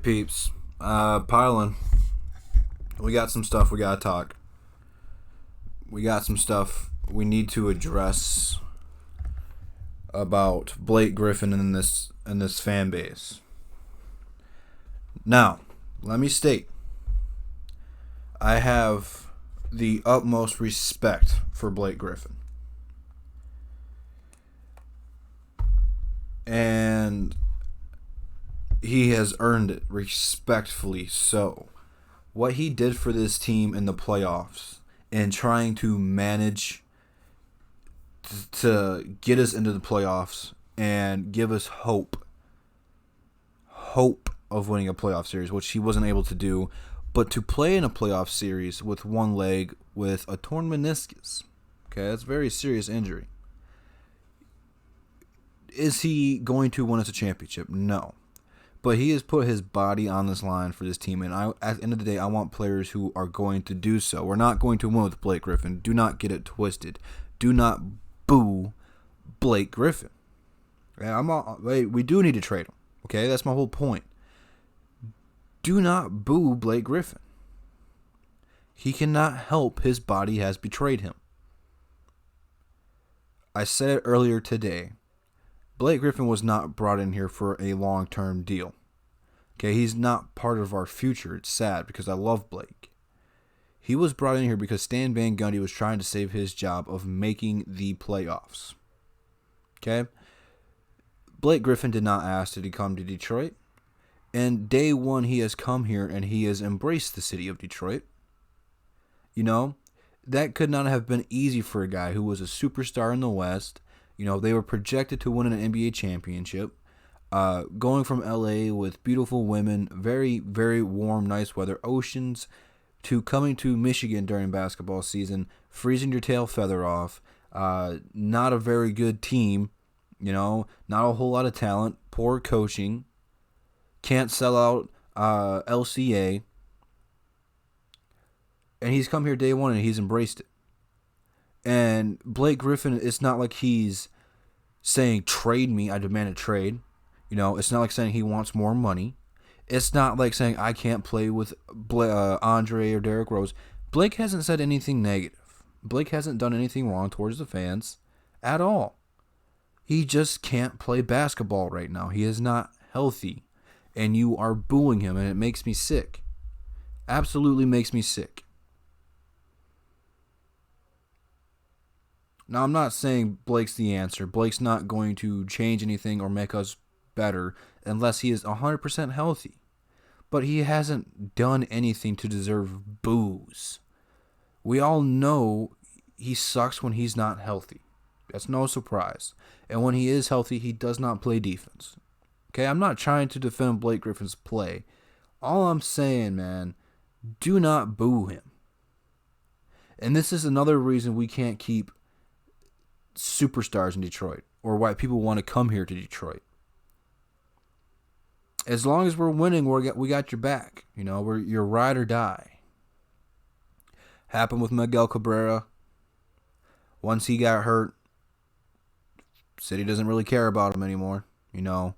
Alright, peeps. Piling. We got some stuff we gotta talk. We got some stuff we need to address about Blake Griffin and this fan base. Now, let me state, I have the utmost respect for Blake Griffin. And he has earned it, respectfully so. What he did for this team in the playoffs and trying to manage to get us into the playoffs and give us hope of winning a playoff series, which he wasn't able to do, but to play in a playoff series with one leg with a torn meniscus. Okay, that's a very serious injury. Is he going to win us a championship? No. But he has put his body on this line for this team, and at the end of the day, I want players who are going to do so. We're not going to win with Blake Griffin. Do not get it twisted. Do not boo Blake Griffin. We do need to trade him. Okay, that's my whole point. Do not boo Blake Griffin. He cannot help his body has betrayed him. I said it earlier today. Blake Griffin was not brought in here for a long-term deal. Okay, he's not part of our future. It's sad because I love Blake. He was brought in here because Stan Van Gundy was trying to save his job of making the playoffs. Okay? Blake Griffin did not ask to come to Detroit. And day one, he has come here and he has embraced the city of Detroit. You know, that could not have been easy for a guy who was a superstar in the West. You know, they were projected to win an NBA championship. Going from LA with beautiful women, very, very warm, nice weather, oceans, to coming to Michigan during basketball season, freezing your tail feather off. Not a very good team, you know, not a whole lot of talent, poor coaching, can't sell out LCA. And he's come here day one and he's embraced it. And Blake Griffin, it's not like he's saying, trade me, I demand a trade. You know, it's not like saying he wants more money. It's not like saying I can't play with Andre or Derrick Rose. Blake hasn't said anything negative. Blake hasn't done anything wrong towards the fans at all. He just can't play basketball right now. He is not healthy. And you are booing him, and it makes me sick. Absolutely makes me sick. Now, I'm not saying Blake's the answer. Blake's not going to change anything or make us better unless he is 100% healthy. But he hasn't done anything to deserve boos. We all know he sucks when he's not healthy. That's no surprise. And when he is healthy, he does not play defense. Okay, I'm not trying to defend Blake Griffin's play. All I'm saying, man, do not boo him. And this is another reason we can't keep superstars in Detroit, or why people want to come here to Detroit. As long as we're winning, we got your back. You know, we're your ride or die. Happened with Miguel Cabrera. Once he got hurt, City doesn't really care about him anymore. You know,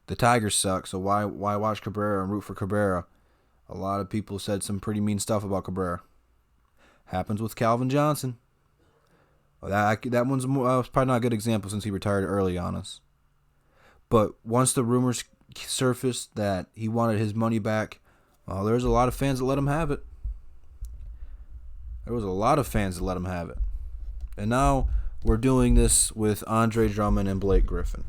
the Tigers suck, so why watch Cabrera and root for Cabrera? A lot of people said some pretty mean stuff about Cabrera. Happens with Calvin Johnson. That one's probably not a good example since he retired early on us. But once the rumors surfaced that he wanted his money back, well, there's a lot of fans that let him have it. There was a lot of fans that let him have it. And now we're doing this with Andre Drummond and Blake Griffin.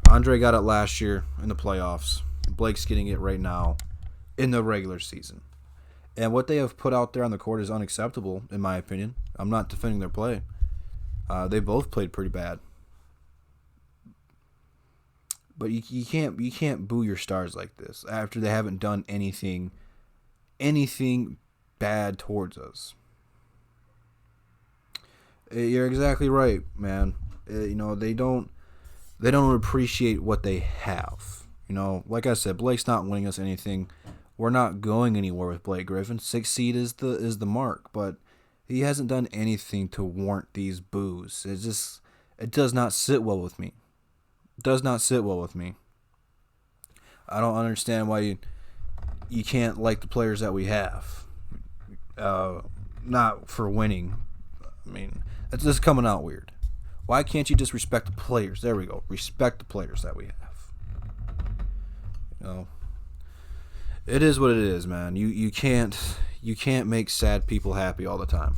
Andre got it last year in the playoffs. Blake's getting it right now in the regular season. And what they have put out there on the court is unacceptable, in my opinion. I'm not defending their play. They both played pretty bad. But you can't boo your stars like this after they haven't done anything bad towards us. You're exactly right, man. You know, they don't appreciate what they have. You know, like I said, Blake's not winning us anything. We're not going anywhere with Blake Griffin. 6th seed is the mark, but he hasn't done anything to warrant these boos. It does not sit well with me. It does not sit well with me. I don't understand why you can't like the players that we have. Not for winning. I mean, that's just coming out weird. Why can't you just respect the players? There we go. Respect the players that we have. You know, it is what it is, man. You can't make sad people happy all the time.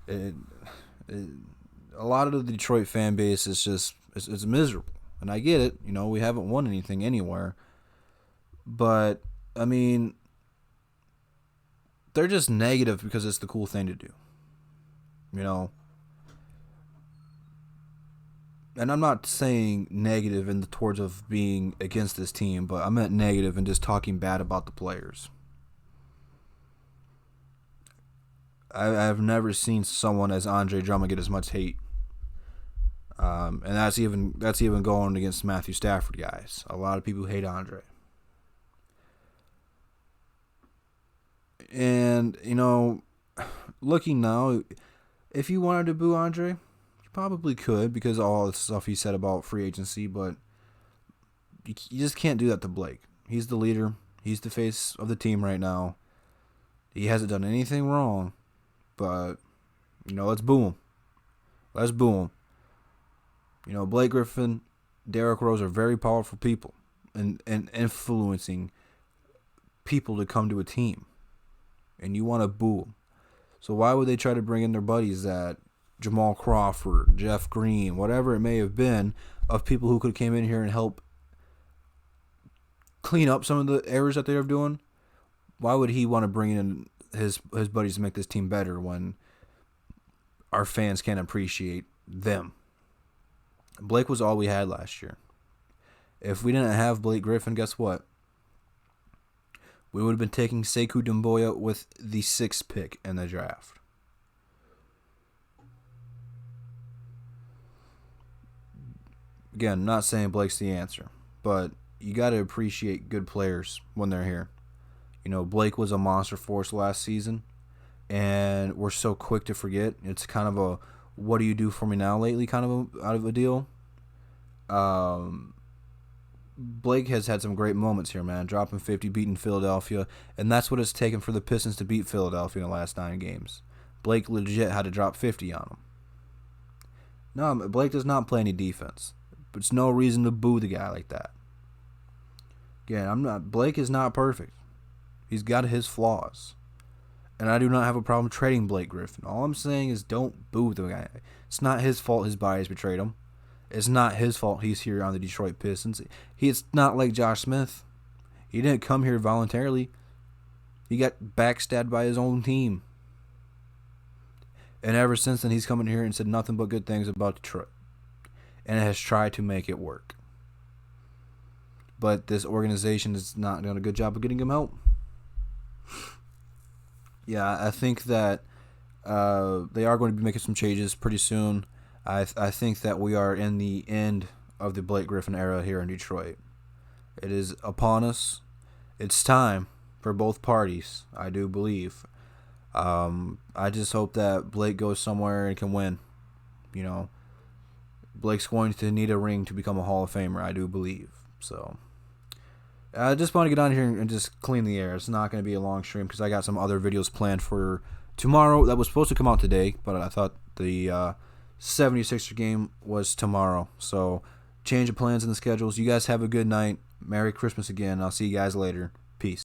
A lot of the Detroit fan base is just it's miserable, and I get it. You know, we haven't won anything anywhere, but I mean, they're just negative because it's the cool thing to do. You know, and I'm not saying negative in the towards of being against this team, but I meant negative and just talking bad about the players. I've never seen someone as Andre Drummond get as much hate, and that's even going against Matthew Stafford guys. A lot of people hate Andre, and you know, looking now, if you wanted to boo Andre, you probably could because of all the stuff he said about free agency, but you just can't do that to Blake. He's the leader. He's the face of the team right now. He hasn't done anything wrong. But, you know, let's boo him. Let's boo him. You know, Blake Griffin, Derrick Rose are very powerful people and influencing people to come to a team. And you want to boo them. So why would they try to bring in their buddies that Jamal Crawford, Jeff Green, whatever it may have been, of people who could have came in here and help clean up some of the errors that they're doing? Why would he want to bring in his buddies to make this team better when our fans can't appreciate them? Blake was all we had last year. If we didn't have Blake Griffin, guess what? We would have been taking Sekou Doumbouya with the 6th pick in the draft. Again, not saying Blake's the answer, but you got to appreciate good players when they're here. You know, Blake was a monster force last season, and we're so quick to forget. It's kind of a what do you do for me now lately kind of out of a deal. Blake has had some great moments here, man. Dropping 50, beating Philadelphia, and that's what it's taken for the Pistons to beat Philadelphia in the last 9 games. Blake legit had to drop 50 on them. No, Blake does not play any defense, but it's no reason to boo the guy like that. Again, Blake is not perfect. He's got his flaws. And I do not have a problem trading Blake Griffin. All I'm saying is don't boo the guy. It's not his fault his bodies betrayed him. It's not his fault he's here on the Detroit Pistons. It's not like Josh Smith. He didn't come here voluntarily. He got backstabbed by his own team. And ever since then, he's come in here and said nothing but good things about Detroit. And has tried to make it work. But this organization is not doing a good job of getting him help. Yeah, I think that they are going to be making some changes pretty soon. I think that we are in the end of the Blake Griffin era here in Detroit. It is upon us. It's time for both parties, I do believe. I just hope that Blake goes somewhere and can win. You know, Blake's going to need a ring to become a Hall of Famer, I do believe. So I just want to get on here and just clean the air. It's not going to be a long stream because I got some other videos planned for tomorrow that was supposed to come out today, but I thought the 76er game was tomorrow. So change of plans in the schedules. You guys have a good night. Merry Christmas again. I'll see you guys later.